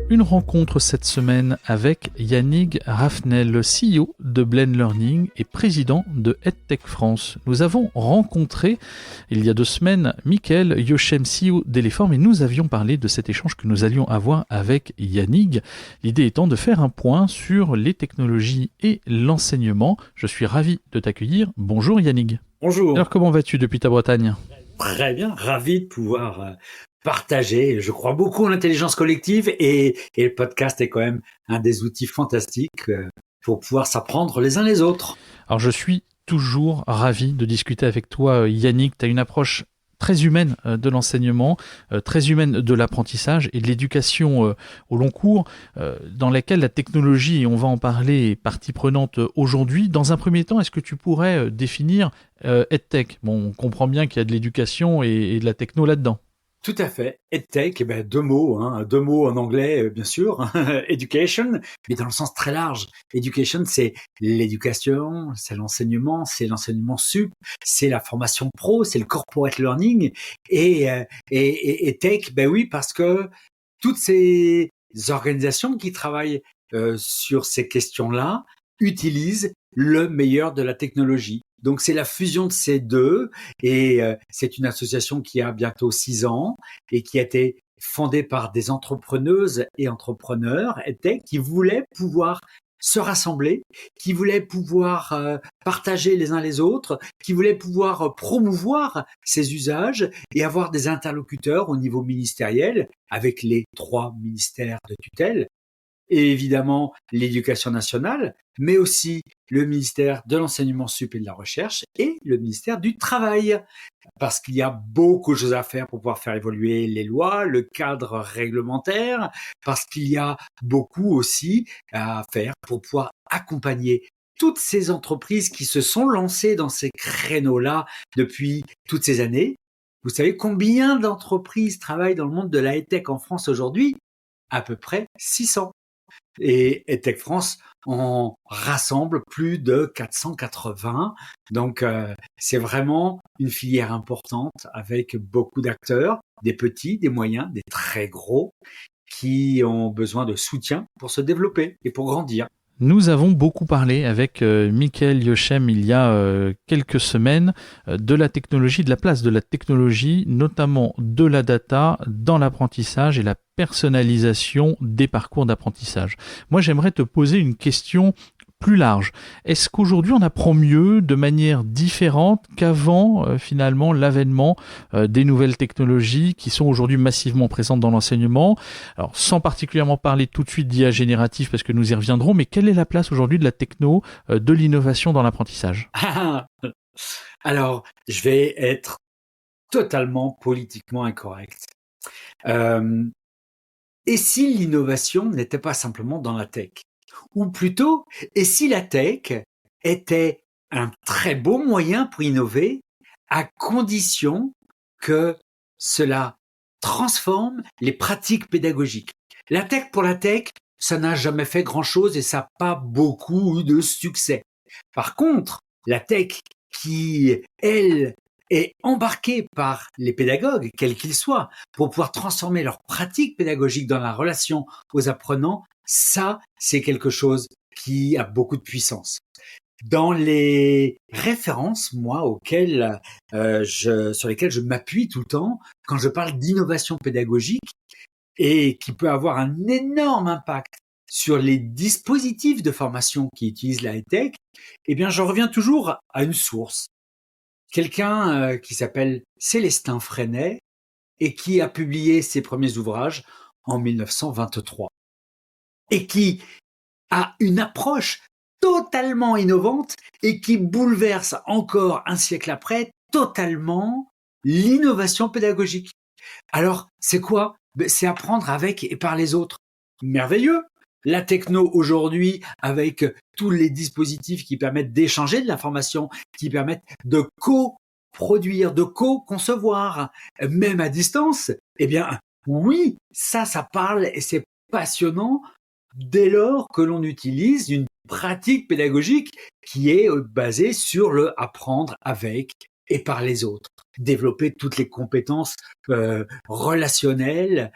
Une rencontre cette semaine avec Yannick Raffnel, le CEO de Blend Learning et président de EdTech France. Nous avons rencontré il y a 2 semaines Michael Yochem, CEO d'Eleform, et nous avions parlé de cet échange que nous allions avoir avec Yannick. L'idée étant de faire un point sur les technologies et l'enseignement. Je suis ravi de t'accueillir. Bonjour Yannick. Bonjour. Alors comment vas-tu depuis ta Bretagne ? Très bien, ravi de pouvoir partager. Je crois beaucoup en l'intelligence collective et le podcast est quand même un des outils fantastiques pour pouvoir s'apprendre les uns les autres. Alors je suis toujours ravi de discuter avec toi Yannick. Tu as une approche très humaine de l'enseignement, très humaine de l'apprentissage et de l'éducation au long cours, dans laquelle la technologie, et on va en parler, est partie prenante aujourd'hui. Dans un premier temps, est-ce que tu pourrais définir EdTech ? Bon, on comprend bien qu'il y a de l'éducation et de la techno là-dedans. Tout à fait. EdTech, 2 mots, 2 mots en anglais, bien sûr. Education, mais dans le sens très large. Education, c'est l'éducation, c'est l'enseignement sup, c'est la formation pro, c'est le corporate learning. Et tech, oui, parce que toutes ces organisations qui travaillent sur ces questions-là utilisent le meilleur de la technologie. Donc, c'est la fusion de ces deux et c'est une association qui a bientôt 6 ans et qui a été fondée par des entrepreneuses et entrepreneurs qui voulaient pouvoir se rassembler, qui voulaient pouvoir partager les uns les autres, qui voulaient pouvoir promouvoir ces usages et avoir des interlocuteurs au niveau ministériel avec les 3 ministères de tutelle. Et évidemment l'éducation nationale, mais aussi le ministère de l'enseignement sup et de la recherche et le ministère du travail. Parce qu'il y a beaucoup de choses à faire pour pouvoir faire évoluer les lois, le cadre réglementaire, parce qu'il y a beaucoup aussi à faire pour pouvoir accompagner toutes ces entreprises qui se sont lancées dans ces créneaux-là depuis toutes ces années. Vous savez combien d'entreprises travaillent dans le monde de la EdTech en France aujourd'hui ? À peu près 600. Et EdTech France en rassemble plus de 480. Donc, c'est vraiment une filière importante avec beaucoup d'acteurs, des petits, des moyens, des très gros, qui ont besoin de soutien pour se développer et pour grandir. Nous avons beaucoup parlé avec Michael Yochem il y a quelques semaines de la technologie, de la place de la technologie, notamment de la data dans l'apprentissage et la personnalisation des parcours d'apprentissage. Moi, j'aimerais te poser une question plus large. Est-ce qu'aujourd'hui on apprend mieux de manière différente qu'avant finalement l'avènement des nouvelles technologies qui sont aujourd'hui massivement présentes dans l'enseignement ? Alors sans particulièrement parler tout de suite d'IA générative parce que nous y reviendrons, mais quelle est la place aujourd'hui de la techno, de l'innovation dans l'apprentissage ? Alors, je vais être totalement politiquement incorrect. Et si l'innovation n'était pas simplement dans la tech ? Ou plutôt, et si la tech était un très beau moyen pour innover, à condition que cela transforme les pratiques pédagogiques. La tech pour la tech, ça n'a jamais fait grand-chose et ça n'a pas beaucoup eu de succès. Par contre, la tech qui, elle, est embarquée par les pédagogues, quels qu'ils soient, pour pouvoir transformer leurs pratiques pédagogiques dans la relation aux apprenants, ça, c'est quelque chose qui a beaucoup de puissance. Dans les références, moi, sur lesquelles je m'appuie tout le temps, quand je parle d'innovation pédagogique et qui peut avoir un énorme impact sur les dispositifs de formation qui utilisent la EdTech, eh bien, je reviens toujours à une source. Quelqu'un qui s'appelle Célestin Freinet et qui a publié ses premiers ouvrages en 1923 et qui a une approche totalement innovante et qui bouleverse encore un siècle après totalement l'innovation pédagogique. Alors, c'est quoi ? C'est apprendre avec et par les autres. Merveilleux ! La techno aujourd'hui, avec tous les dispositifs qui permettent d'échanger de l'information, qui permettent de co-produire, de co-concevoir, même à distance, eh bien, oui, ça parle et c'est passionnant dès lors que l'on utilise une pratique pédagogique qui est basée sur le apprendre avec et par les autres. Développer toutes les compétences relationnelles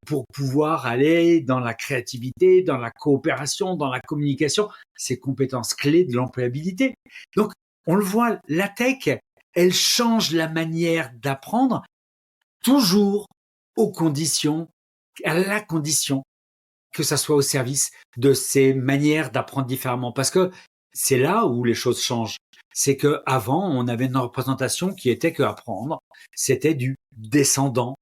pour pouvoir aller dans la créativité, dans la coopération, dans la communication, ces compétences clés de l'employabilité. Donc, on le voit, la tech, elle change la manière d'apprendre, toujours à la condition que ça soit au service de ces manières d'apprendre différemment. Parce que c'est là où les choses changent. C'est que avant, on avait une représentation qui était que apprendre, c'était du descendant.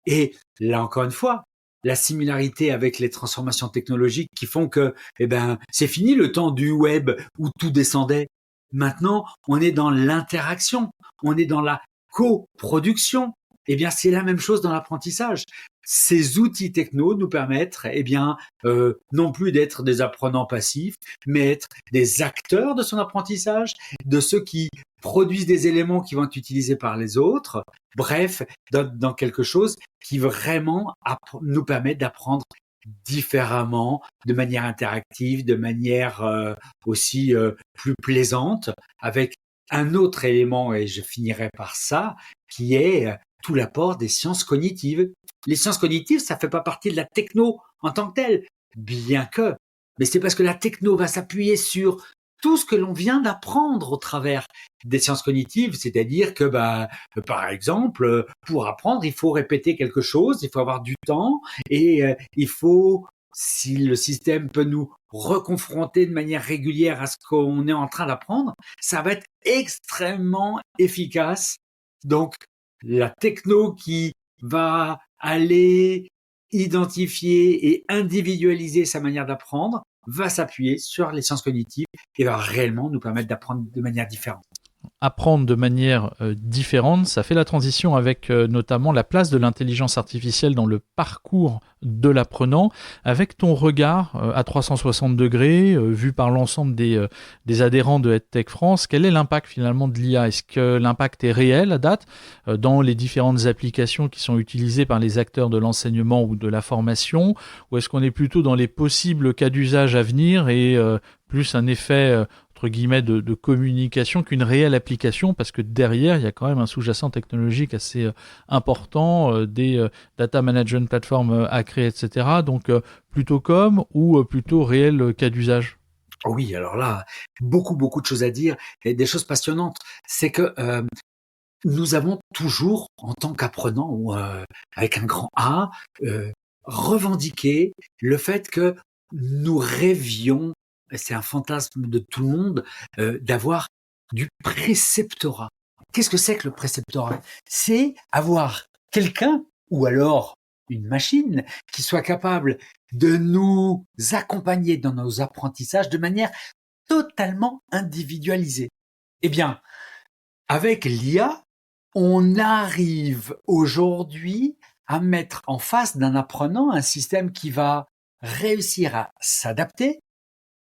Et là, encore une fois, la similarité avec les transformations technologiques qui font que, c'est fini le temps du web où tout descendait. Maintenant, on est dans l'interaction, on est dans la coproduction. C'est la même chose dans l'apprentissage. Ces outils techno nous permettent, non plus d'être des apprenants passifs, mais être des acteurs de son apprentissage, de ceux qui produisent des éléments qui vont être utilisés par les autres. Bref, dans quelque chose qui vraiment nous permet d'apprendre différemment, de manière interactive, de manière aussi plus plaisante, avec un autre élément, et je finirai par ça, qui est tout l'apport des sciences cognitives. Les sciences cognitives, ça fait pas partie de la techno en tant que telle, bien que, mais c'est parce que la techno va s'appuyer sur tout ce que l'on vient d'apprendre au travers des sciences cognitives, c'est-à-dire que, par exemple, pour apprendre, il faut répéter quelque chose, il faut avoir du temps, et il faut, si le système peut nous reconfronter de manière régulière à ce qu'on est en train d'apprendre, ça va être extrêmement efficace. Donc, la techno qui va aller identifier et individualiser sa manière d'apprendre va s'appuyer sur les sciences cognitives et va réellement nous permettre d'apprendre de manière différente. Apprendre de manière différente, ça fait la transition avec notamment la place de l'intelligence artificielle dans le parcours de l'apprenant, avec ton regard à 360 degrés, vu par l'ensemble des adhérents de EdTech France. Quel est l'impact finalement de l'IA ? Est-ce que l'impact est réel à date dans les différentes applications qui sont utilisées par les acteurs de l'enseignement ou de la formation, ou est-ce qu'on est plutôt dans les possibles cas d'usage à venir et plus un effet entre guillemets de communication qu'une réelle application, parce que derrière il y a quand même un sous-jacent technologique assez important, des data management platforms à créer, etc. Donc plutôt comme ou plutôt réel cas d'usage? Oui, alors là, beaucoup de choses à dire et des choses passionnantes. C'est que nous avons toujours, en tant qu'apprenants ou avec un grand A, revendiqué le fait que nous rêvions, et c'est un fantasme de tout le monde, d'avoir du préceptorat. Qu'est-ce que c'est que le préceptorat ? C'est avoir quelqu'un, ou alors une machine, qui soit capable de nous accompagner dans nos apprentissages de manière totalement individualisée. Avec l'IA, on arrive aujourd'hui à mettre en face d'un apprenant un système qui va réussir à s'adapter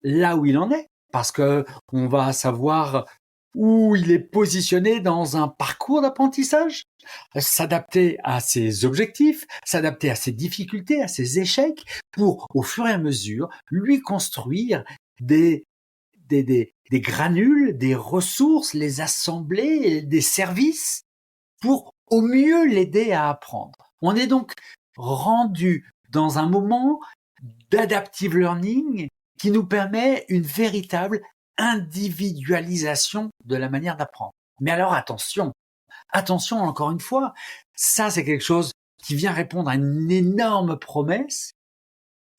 là où il en est, parce que on va savoir où il est positionné dans un parcours d'apprentissage, s'adapter à ses objectifs, s'adapter à ses difficultés, à ses échecs, pour au fur et à mesure lui construire des granules, des ressources, les assembler, des services pour au mieux l'aider à apprendre. On est donc rendu dans un moment d'adaptive learning qui nous permet une véritable individualisation de la manière d'apprendre. Mais alors attention encore une fois, ça c'est quelque chose qui vient répondre à une énorme promesse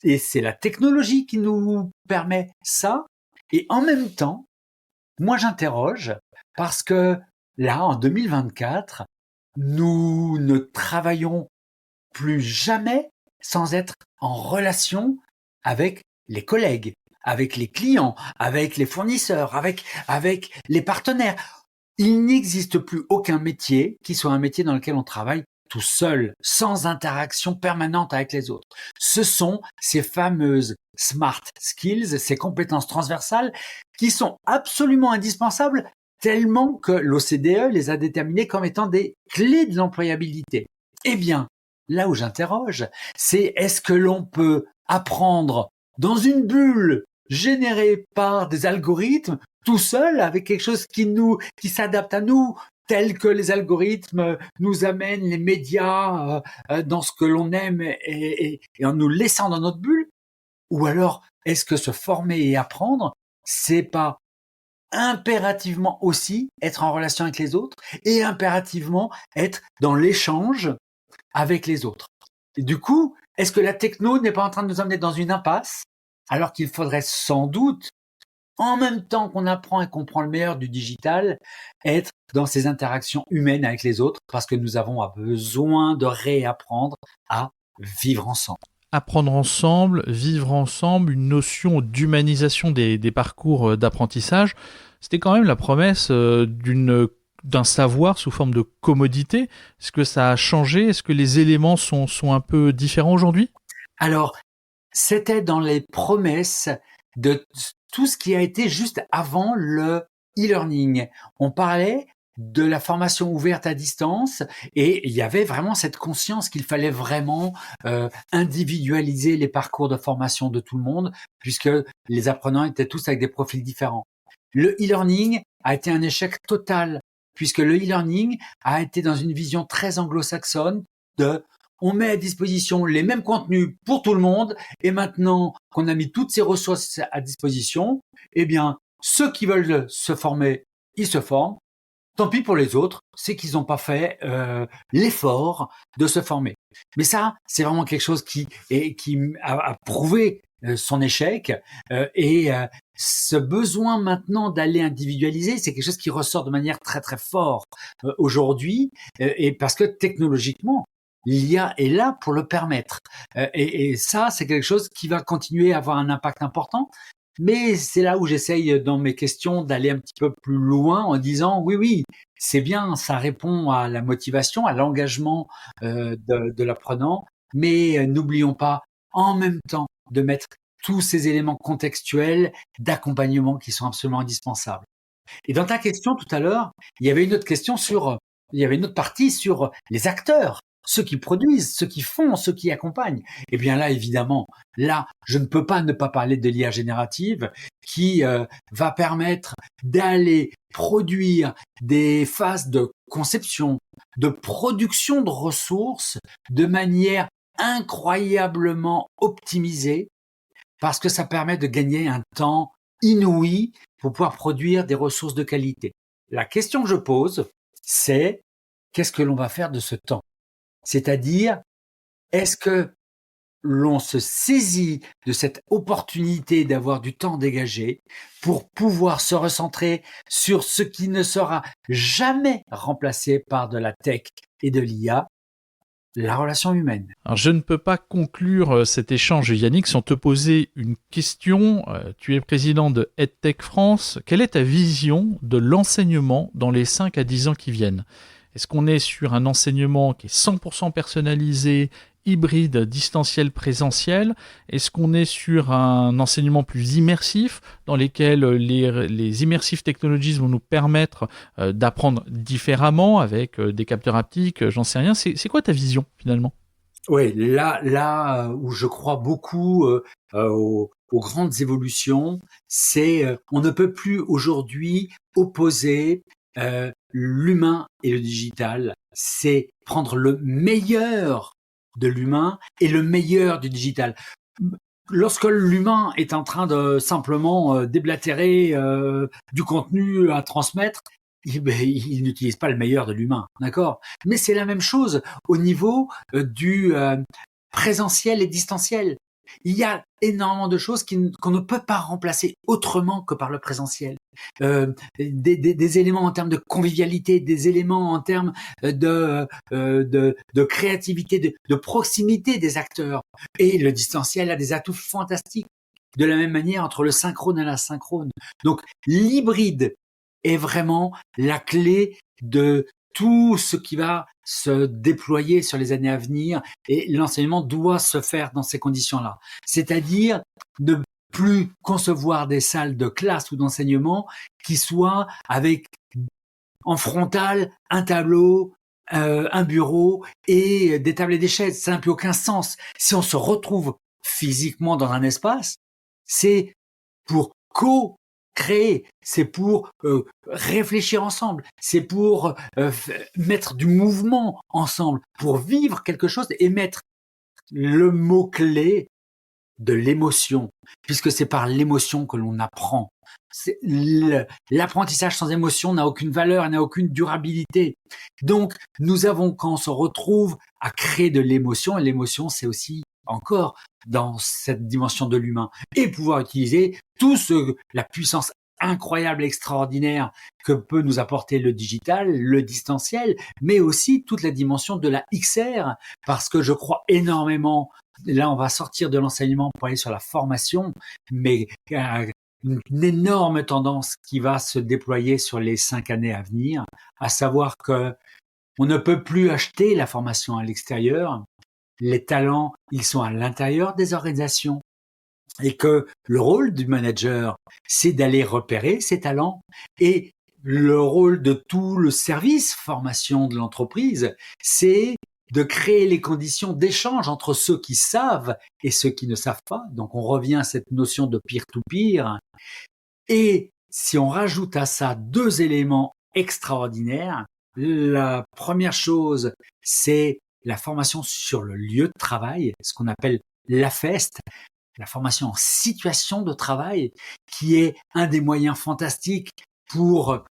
et c'est la technologie qui nous permet ça. Et en même temps, moi j'interroge parce que là, en 2024, nous ne travaillons plus jamais sans être en relation avec les collègues, avec les clients, avec les fournisseurs, avec les partenaires. Il n'existe plus aucun métier qui soit un métier dans lequel on travaille tout seul, sans interaction permanente avec les autres. Ce sont ces fameuses smart skills, ces compétences transversales qui sont absolument indispensables tellement que l'OCDE les a déterminées comme étant des clés de l'employabilité. Là où j'interroge, c'est est-ce que l'on peut apprendre dans une bulle générée par des algorithmes tout seul avec quelque chose qui s'adapte à nous tel que les algorithmes nous amènent les médias dans ce que l'on aime et en nous laissant dans notre bulle? Ou alors, est-ce que se former et apprendre, c'est pas impérativement aussi être en relation avec les autres et impérativement être dans l'échange avec les autres? Et du coup, est-ce que la techno n'est pas en train de nous amener dans une impasse alors qu'il faudrait sans doute, en même temps qu'on apprend et qu'on prend le meilleur du digital, être dans ces interactions humaines avec les autres parce que nous avons besoin de réapprendre à vivre ensemble. Apprendre ensemble, vivre ensemble, une notion d'humanisation des parcours d'apprentissage. C'était quand même la promesse d'un savoir sous forme de commodité. Est-ce que ça a changé? Est-ce que les éléments sont un peu différents aujourd'hui? Alors, c'était dans les promesses de tout ce qui a été juste avant le e-learning. On parlait de la formation ouverte à distance et il y avait vraiment cette conscience qu'il fallait vraiment individualiser les parcours de formation de tout le monde puisque les apprenants étaient tous avec des profils différents. Le e-learning a été un échec total puisque le e-learning a été dans une vision très anglo-saxonne de on met à disposition les mêmes contenus pour tout le monde et maintenant qu'on a mis toutes ces ressources à disposition, eh bien, ceux qui veulent se former, ils se forment. Tant pis pour les autres, c'est qu'ils n'ont pas fait l'effort de se former. Mais ça, c'est vraiment quelque chose qui a prouvé son échec et ce besoin maintenant d'aller individualiser, c'est quelque chose qui ressort de manière très très forte aujourd'hui et parce que technologiquement, l'IA est là pour le permettre. Et ça, c'est quelque chose qui va continuer à avoir un impact important. Mais c'est là où j'essaye dans mes questions d'aller un petit peu plus loin en disant oui, c'est bien, ça répond à la motivation, à l'engagement de l'apprenant, mais n'oublions pas en même temps de mettre tous ces éléments contextuels d'accompagnement qui sont absolument indispensables. Et dans ta question tout à l'heure, il y avait une autre partie sur les acteurs, ceux qui produisent, ceux qui font, ceux qui accompagnent. Eh bien là, évidemment, là, je ne peux pas ne pas parler de l'IA générative qui va permettre d'aller produire des phases de conception, de production de ressources de manière incroyablement optimisée parce que ça permet de gagner un temps inouï pour pouvoir produire des ressources de qualité. La question que je pose, c'est qu'est-ce que l'on va faire de ce temps? C'est-à-dire, est-ce que l'on se saisit de cette opportunité d'avoir du temps dégagé pour pouvoir se recentrer sur ce qui ne sera jamais remplacé par de la tech et de l'IA, la relation humaine. Alors, je ne peux pas conclure cet échange, Yannick, sans te poser une question. Tu es président de EdTech France. Quelle est ta vision de l'enseignement dans les 5 à 10 ans qui viennent? Est-ce qu'on est sur un enseignement qui est 100% personnalisé, hybride, distanciel, présentiel? Est-ce qu'on est sur un enseignement plus immersif, dans lequel les immersive technologies vont nous permettre d'apprendre différemment, avec des capteurs haptiques, j'en sais rien. C'est quoi ta vision, finalement? Oui, là où je crois beaucoup aux grandes évolutions, c'est on ne peut plus aujourd'hui opposer l'humain et le digital. C'est prendre le meilleur de l'humain et le meilleur du digital. Lorsque l'humain est en train de simplement déblatérer du contenu à transmettre, il n'utilise pas le meilleur de l'humain, d'accord? Mais c'est la même chose au niveau du présentiel et distanciel. Il y a énormément de choses qu'on ne peut pas remplacer autrement que par le présentiel. Des éléments en termes de convivialité, des éléments en termes de créativité, de proximité des acteurs. Et le distanciel a des atouts fantastiques. De la même manière entre le synchrone et l'asynchrone. Donc l'hybride est vraiment la clé de tout ce qui va se déployer sur les années à venir et l'enseignement doit se faire dans ces conditions-là. C'est-à-dire ne plus concevoir des salles de classe ou d'enseignement qui soient avec en frontal un tableau, un bureau et des tables et des chaises. Ça n'a plus aucun sens. Si on se retrouve physiquement dans un espace, c'est pour créer, c'est pour réfléchir ensemble, c'est pour mettre du mouvement ensemble, pour vivre quelque chose et mettre le mot-clé de l'émotion, puisque c'est par l'émotion que l'on apprend. L'apprentissage sans émotion n'a aucune valeur, n'a aucune durabilité. Donc, nous avons, quand on se retrouve à créer de l'émotion, et l'émotion, c'est aussi encore dans cette dimension de l'humain, et pouvoir utiliser la puissance incroyable, extraordinaire que peut nous apporter le digital, le distanciel, mais aussi toute la dimension de la XR, parce que je crois énormément. Là, on va sortir de l'enseignement pour aller sur la formation, mais une énorme tendance qui va se déployer sur les 5 années à venir, à savoir que on ne peut plus acheter la formation à l'extérieur. Les talents, ils sont à l'intérieur des organisations. Et que le rôle du manager, c'est d'aller repérer ces talents. Et le rôle de tout le service formation de l'entreprise, c'est de créer les conditions d'échange entre ceux qui savent et ceux qui ne savent pas. Donc on revient à cette notion de peer-to-peer. Et si on rajoute à ça 2 éléments extraordinaires, la première chose, c'est la formation sur le lieu de travail, ce qu'on appelle l'AFEST, la formation en situation de travail, qui est un des moyens fantastiques pour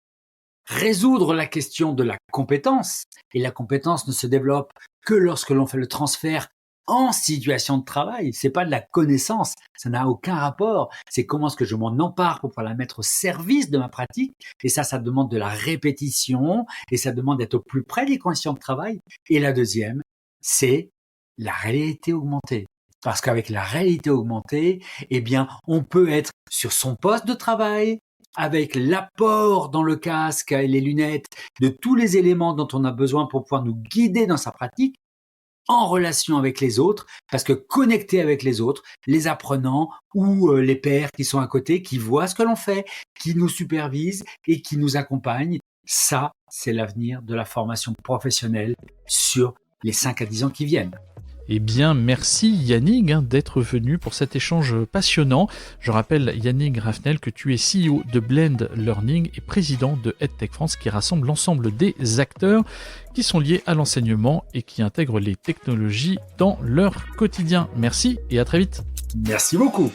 résoudre la question de la compétence. Et la compétence ne se développe que lorsque l'on fait le transfert en situation de travail. C'est pas de la connaissance, ça n'a aucun rapport. C'est comment est-ce que je m'en empare pour pouvoir la mettre au service de ma pratique. Et ça demande de la répétition et ça demande d'être au plus près des conditions de travail. Et la deuxième, c'est la réalité augmentée. Parce qu'avec la réalité augmentée, eh bien, on peut être sur son poste de travail, avec l'apport dans le casque et les lunettes de tous les éléments dont on a besoin pour pouvoir nous guider dans sa pratique, en relation avec les autres, parce que connecter avec les autres, les apprenants ou les pairs qui sont à côté, qui voient ce que l'on fait, qui nous supervisent et qui nous accompagnent, ça, c'est l'avenir de la formation professionnelle sur les 5 à 10 ans qui viennent. Eh bien, merci Yannick d'être venu pour cet échange passionnant. Je rappelle, Yannick Raffnel, que tu es CEO de Blend Learning et président de EdTech France, qui rassemble l'ensemble des acteurs qui sont liés à l'enseignement et qui intègrent les technologies dans leur quotidien. Merci et à très vite. Merci beaucoup.